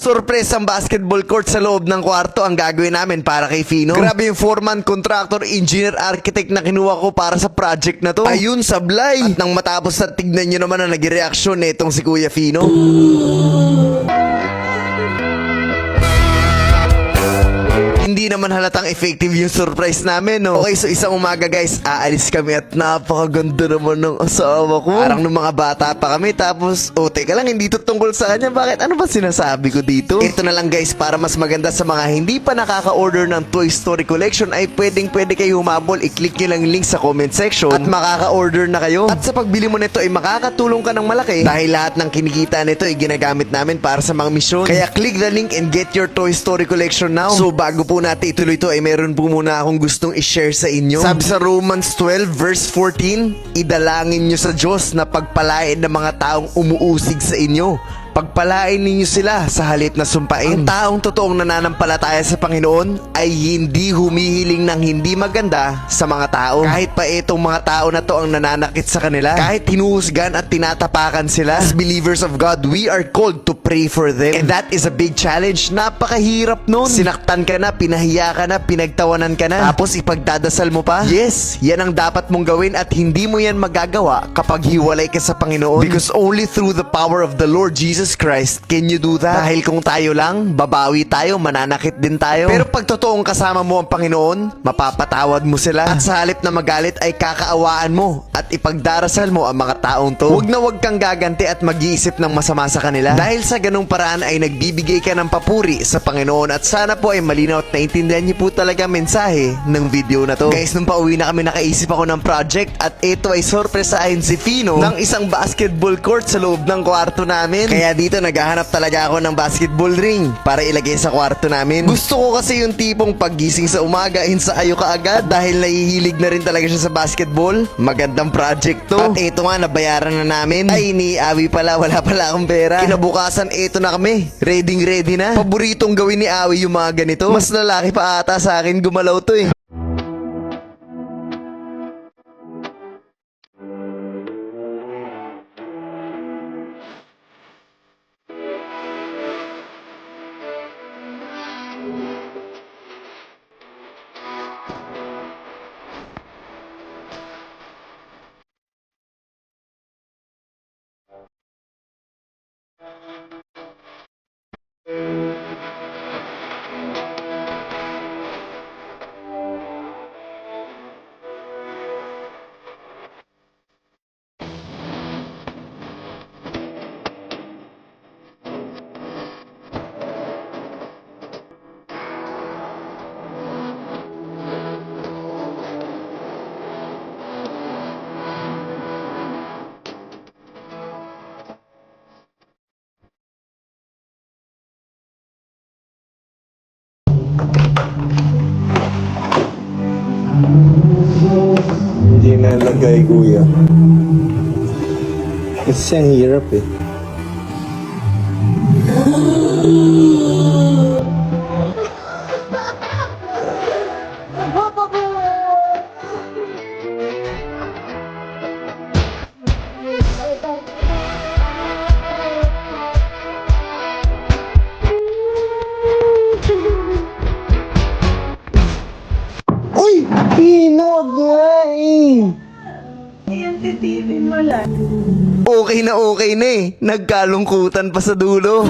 Sorpresang basketball court sa loob ng kwarto ang gagawin namin para kay Fino. Grabe yung foreman, contractor, engineer, architect na kinuha ko para sa project na to. Ayun, sablay! At nang matapos na, tignan nyo naman ang nag-reaksyon nitong si Kuya Fino. Hindi naman halatang effective yung surprise namin, no? Okay, so isang umaga guys, aalis kami at napakaganda naman ng asawa ko. Parang nung mga bata pa kami, tapos, teka lang, hindi to tungkol sa kanya. Bakit? Ano ba sinasabi ko dito? Ito na lang guys, para mas maganda sa mga hindi pa nakaka-order ng Toy Story Collection, ay pwede kayo humabol. I-click nyo lang yung link sa comment section at makaka-order na kayo. At sa pagbili mo nito ay makakatulong ka ng malaki dahil lahat ng kinikita nito ay ginagamit namin para sa mga misyon. Kaya click the link and get your Toy Story Collection now. So bago po natin ituloy ito ay meron po muna akong gustong i-share sa inyo. Sabi sa Romans 12 verse 14, idalangin nyo sa Diyos na pagpalain ng mga taong umuusig sa inyo. Pagpalain ninyo sila sa halip na sumpain. Ang taong totoong nananampalataya sa Panginoon ay hindi humihiling ng hindi maganda sa mga tao. Kahit pa itong mga tao na to ang nananakit sa kanila. Kahit hinuhusgan at tinatapakan sila. As believers of God, we are called to pray for them. And that is a big challenge. Napakahirap nun. Sinaktan ka na, pinahiya ka na, pinagtawanan ka na. Tapos ipagdadasal mo pa? Yes, yan ang dapat mong gawin at hindi mo yan magagawa kapag hiwalay ka sa Panginoon. Because only through the power of the Lord Jesus Christ can you do that. Dahil kung tayo lang, babawi tayo, mananakit din tayo. Pero pag totoong kasama mo ang Panginoon, mapapatawad mo sila. At sa halip na magalit ay kakaawaan mo at ipagdarasal mo ang mga taong to. Huwag na huwag kang gaganti at mag-iisip ng masama sa kanila. Dahil sa ganung paraan ay nagbibigay ka ng papuri sa Panginoon at sana po ay malinaw at naintindihan niyo po talaga mensahe ng video na to. Guys, nung pauwi na kami nakaisip ako ng project at ito ay sorpresahin si Fino ng isang basketball court sa loob ng kwarto namin. Kaya dito naghahanap talaga ako ng basketball ring para ilagay sa kwarto namin. Gusto ko kasi yung tipong paggising sa umaga, insaayo ka agad dahil nahihilig na rin talaga siya sa basketball. Magandang project to. At ito nga, nabayaran na namin. Ay, ni Awi pala, wala pala akong pera. Kinabukasan, ito na kami. Ready na. Paboritong gawin ni Awi yung mga ganito. Mas lalaki pa ata sa akin gumalaw to eh. Hindi nalagay, kuya. Kasi ang hirap eh. Uy! Hinog nga eh! Yung titipin mo lang. Okay na eh. Nagkalungkutan pa sa dulo.